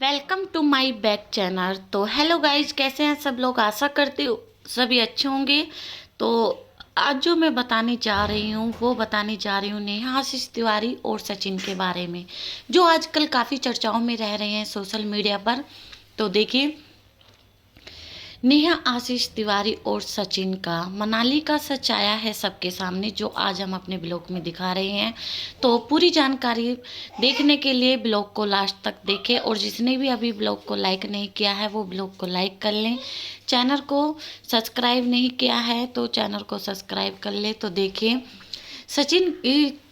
Welcome to my back channel. तो hello guys, कैसे हैं सब लोग। आशा करती हूँ सभी अच्छे होंगे। तो आज जो मैं बताने जा रही हूँ वो बताने जा रही हूँ नेहा आशीष तिवारी और सचिन के बारे में, जो आजकल काफ़ी चर्चाओं में रह रहे हैं सोशल मीडिया पर। तो देखिए, नेहा आशीष तिवारी और सचिन का मनाली का सच आया है सबके सामने, जो आज हम अपने ब्लॉग में दिखा रहे हैं। तो पूरी जानकारी देखने के लिए ब्लॉग को लास्ट तक देखें, और जिसने भी अभी ब्लॉग को लाइक नहीं किया है वो ब्लॉग को लाइक कर लें। चैनल को सब्सक्राइब नहीं किया है तो चैनल को सब्सक्राइब कर ले। तो देखिए, सचिन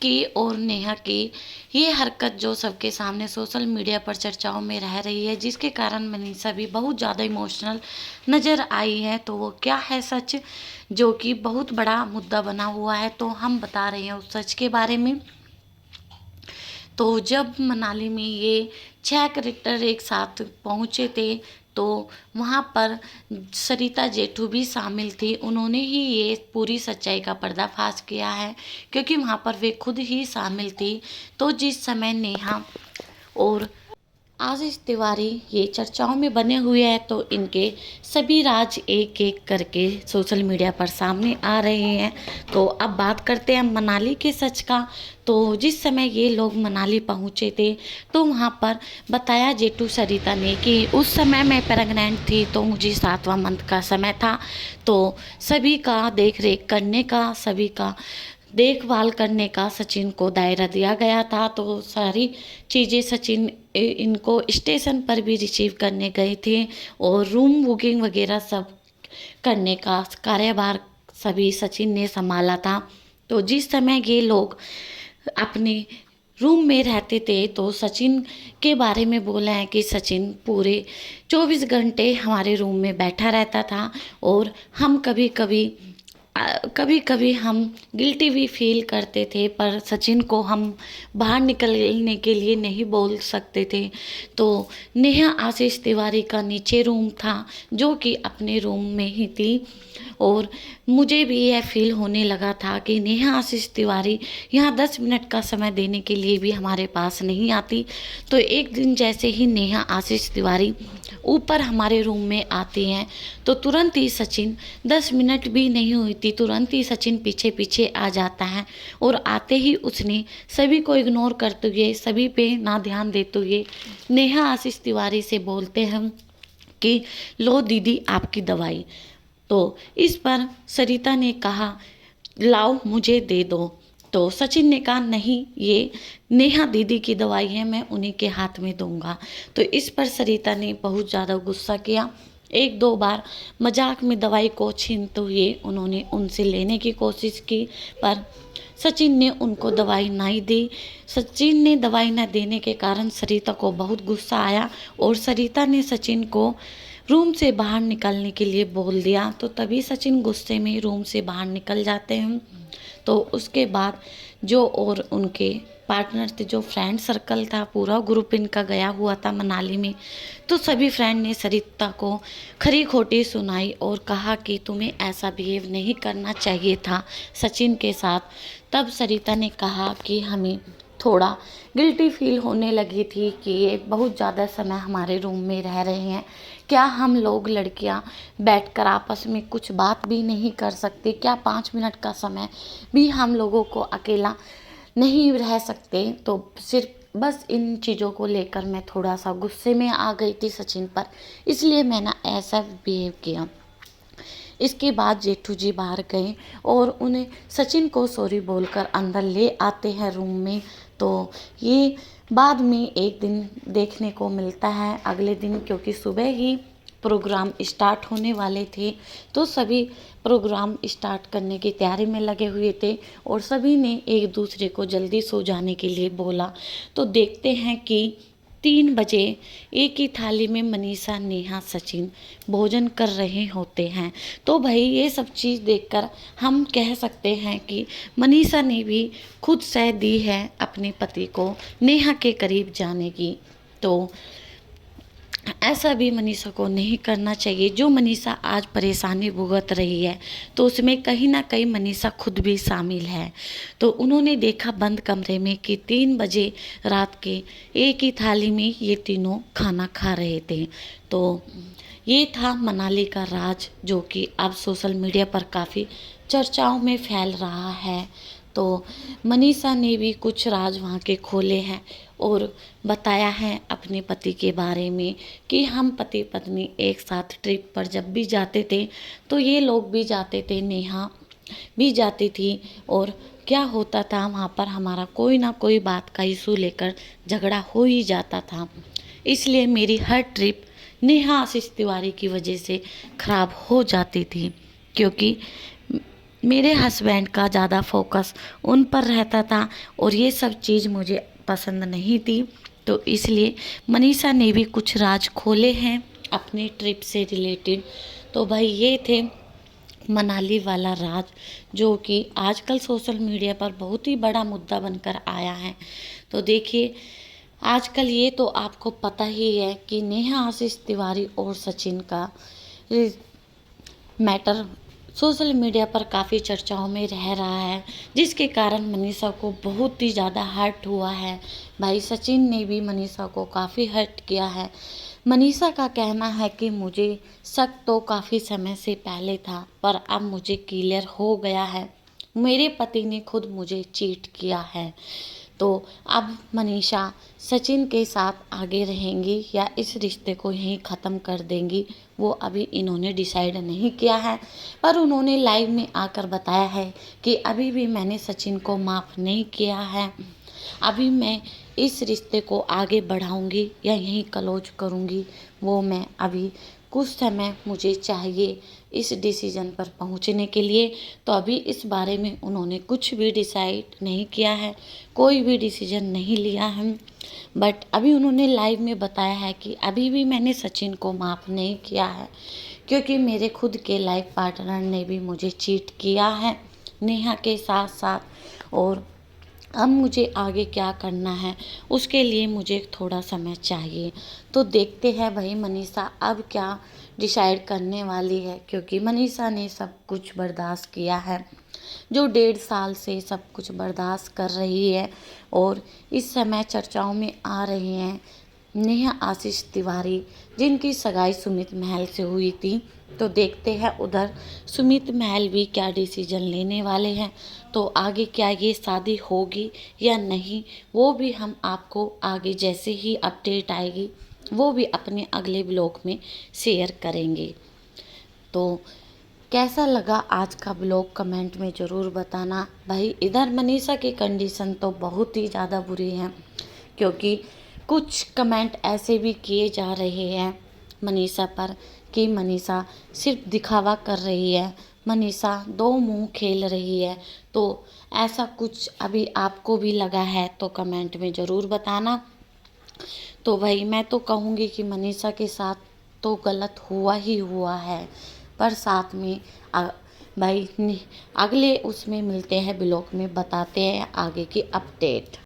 की और नेहा की ये हरकत जो सबके सामने सोशल मीडिया पर चर्चाओं में रह रही है, जिसके कारण मनीषा भी बहुत ज़्यादा इमोशनल नज़र आई है। तो वो क्या है सच, जो कि बहुत बड़ा मुद्दा बना हुआ है, तो हम बता रहे हैं उस सच के बारे में। तो जब मनाली में ये 6 कैरेक्टर एक साथ पहुँचे थे, तो वहाँ पर सरिता जेठू भी शामिल थी। उन्होंने ही ये पूरी सच्चाई का पर्दाफाश किया है, क्योंकि वहाँ पर वे खुद ही शामिल थी। तो जिस समय नेहा और आशीष तिवारी ये चर्चाओं में बने हुए हैं, तो इनके सभी राज एक एक करके सोशल मीडिया पर सामने आ रहे हैं। तो अब बात करते हैं मनाली के सच का। तो जिस समय ये लोग मनाली पहुंचे थे, तो वहां पर बताया जेठू सरिता ने कि उस समय मैं प्रेग्नेंट थी, तो मुझे 7वां मंथ का समय था। तो सभी का देख रेख करने का, सभी का देखभाल करने का सचिन को दायरा दिया गया था। तो सारी चीज़ें सचिन इनको स्टेशन पर भी रिसीव करने गए थे, और रूम बुकिंग वगैरह सब करने का कार्यभार सभी सचिन ने संभाला था। तो जिस समय ये लोग अपने रूम में रहते थे, तो सचिन के बारे में बोला है कि सचिन पूरे 24 घंटे हमारे रूम में बैठा रहता था, और हम कभी कभी हम गिल्टी भी फील करते थे, पर सचिन को हम बाहर निकलने के लिए नहीं बोल सकते थे। तो नेहा आशीष तिवारी का नीचे रूम था, जो कि अपने रूम में ही थी, और मुझे भी यह फील होने लगा था कि नेहा आशीष तिवारी यहाँ 10 मिनट का समय देने के लिए भी हमारे पास नहीं आती। तो एक दिन जैसे ही नेहा आशीष तिवारी ऊपर हमारे रूम में आती हैं, तो तुरंत ही सचिन 10 मिनट भी नहीं हुई थी, तुरंत ही सचिन पीछे पीछे आ जाता है, और आते ही उसने सभी को इग्नोर करते हुए, सभी पे ना ध्यान देते हुए नेहा आशीष तिवारी से बोलते हैं कि लो दीदी आपकी दवाई। तो इस पर सरिता ने कहा लाओ मुझे दे दो। तो सचिन ने कहा नहीं, ये नेहा दीदी की दवाई है, मैं उन्हीं के हाथ में दूंगा। तो इस पर सरिता ने बहुत ज़्यादा गुस्सा किया। एक दो बार मजाक में दवाई को छीनते हुए उन्होंने उनसे लेने की कोशिश की, पर सचिन ने उनको दवाई नहीं दी। सचिन ने दवाई न देने के कारण सरिता को बहुत गुस्सा आया, और सरिता ने सचिन को रूम से बाहर निकलने के लिए बोल दिया। तो तभी सचिन गुस्से में रूम से बाहर निकल जाते हैं। तो उसके बाद जो और उनके पार्टनर थे, जो फ्रेंड सर्कल था, पूरा ग्रुप इनका गया हुआ था मनाली में। तो सभी फ्रेंड ने सरिता को खरी खोटी सुनाई और कहा कि तुम्हें ऐसा बिहेव नहीं करना चाहिए था सचिन के साथ। तब सरिता ने कहा कि हमें थोड़ा गिल्टी फील होने लगी थी कि ये बहुत ज़्यादा समय हमारे रूम में रह रहे हैं, क्या हम लोग लड़कियां बैठकर आपस में कुछ बात भी नहीं कर सकते, क्या 5 मिनट का समय भी हम लोगों को अकेला नहीं रह सकते। तो सिर्फ बस इन चीज़ों को लेकर मैं थोड़ा सा गुस्से में आ गई थी सचिन पर, इसलिए मैंने ऐसा बिहेव किया। इसके बाद जेठू जी बाहर गए और उन्हें सचिन को सॉरी बोलकर अंदर ले आते हैं रूम में। तो ये बाद में एक दिन देखने को मिलता है, अगले दिन, क्योंकि सुबह ही प्रोग्राम स्टार्ट होने वाले थे, तो सभी प्रोग्राम स्टार्ट करने की तैयारी में लगे हुए थे, और सभी ने एक दूसरे को जल्दी सो जाने के लिए बोला। तो देखते हैं कि 3 बजे एक ही थाली में मनीषा, नेहा, सचिन भोजन कर रहे होते हैं। तो भाई ये सब चीज़ देखकर हम कह सकते हैं कि मनीषा ने भी खुद सह दी है अपने पति को नेहा के करीब जाने की। तो ऐसा भी मनीषा को नहीं करना चाहिए। जो मनीषा आज परेशानी भुगत रही है तो उसमें कहीं ना कहीं मनीषा खुद भी शामिल है। तो उन्होंने देखा बंद कमरे में कि 3 बजे रात के एक ही थाली में ये तीनों खाना खा रहे थे। तो ये था मनाली का राज, जो कि अब सोशल मीडिया पर काफ़ी चर्चाओं में फैल रहा है। तो मनीषा ने भी कुछ राज वहाँ के खोले हैं और बताया है अपने पति के बारे में कि हम पति पत्नी एक साथ ट्रिप पर जब भी जाते थे तो ये लोग भी जाते थे, नेहा भी जाती थी, और क्या होता था वहाँ पर हमारा कोई ना कोई बात का इशू लेकर झगड़ा हो ही जाता था। इसलिए मेरी हर ट्रिप नेहा आशीष तिवारी की वजह से ख़राब हो जाती थी, क्योंकि मेरे हस्बैंड का ज़्यादा फोकस उन पर रहता था और ये सब चीज़ मुझे पसंद नहीं थी। तो इसलिए मनीषा ने भी कुछ राज खोले हैं अपनी ट्रिप से रिलेटेड। तो भाई ये थे मनाली वाला राज, जो कि आजकल सोशल मीडिया पर बहुत ही बड़ा मुद्दा बनकर आया है। तो देखिए, आजकल ये तो आपको पता ही है कि नेहा आशीष तिवारी और सचिन का मैटर सोशल मीडिया पर काफ़ी चर्चाओं में रह रहा है, जिसके कारण मनीषा को बहुत ही ज़्यादा हर्ट हुआ है। भाई सचिन ने भी मनीषा को काफ़ी हर्ट किया है। मनीषा का कहना है कि मुझे शक तो काफ़ी समय से पहले था, पर अब मुझे क्लियर हो गया है, मेरे पति ने खुद मुझे चीट किया है। तो अब मनीषा सचिन के साथ आगे रहेंगी या इस रिश्ते को यहीं ख़त्म कर देंगी, वो अभी इन्होंने डिसाइड नहीं किया है। पर उन्होंने लाइव में आकर बताया है कि अभी भी मैंने सचिन को माफ़ नहीं किया है, अभी मैं इस रिश्ते को आगे बढ़ाऊंगी या यहीं क्लोज करूंगी, वो मैं अभी कुछ समय मुझे चाहिए इस डिसीजन पर पहुंचने के लिए। तो अभी इस बारे में उन्होंने कुछ भी डिसाइड नहीं किया है, कोई भी डिसीजन नहीं लिया है। बट अभी उन्होंने लाइव में बताया है कि अभी भी मैंने सचिन को माफ़ नहीं किया है, क्योंकि मेरे खुद के लाइफ पार्टनर ने भी मुझे चीट किया है नेहा के साथ साथ। और अब मुझे आगे क्या करना है उसके लिए मुझे थोड़ा समय चाहिए। तो देखते हैं भाई मनीषा अब क्या डिसाइड करने वाली है, क्योंकि मनीषा ने सब कुछ बर्दाश्त किया है, जो 1.5 साल से सब कुछ बर्दाश्त कर रही है। और इस समय चर्चाओं में आ रहे हैं नेहा आशीष तिवारी, जिनकी सगाई सुमित महल से हुई थी। तो देखते हैं उधर सुमित महल भी क्या डिसीजन लेने वाले हैं, तो आगे क्या ये शादी होगी या नहीं, वो भी हम आपको आगे जैसे ही अपडेट आएगी वो भी अपने अगले ब्लॉग में शेयर करेंगे। तो कैसा लगा आज का ब्लॉग कमेंट में ज़रूर बताना। भाई इधर मनीषा की कंडीशन तो बहुत ही ज़्यादा बुरी है, क्योंकि कुछ कमेंट ऐसे भी किए जा रहे हैं मनीषा पर कि मनीषा सिर्फ दिखावा कर रही है, मनीषा दो मुंह खेल रही है। तो ऐसा कुछ अभी आपको भी लगा है तो कमेंट में ज़रूर बताना। तो भाई मैं तो कहूँगी कि मनीषा के साथ तो गलत हुआ ही हुआ है, पर साथ में भाई अगले उसमें मिलते हैं ब्लॉग में, बताते हैं आगे की अपडेट।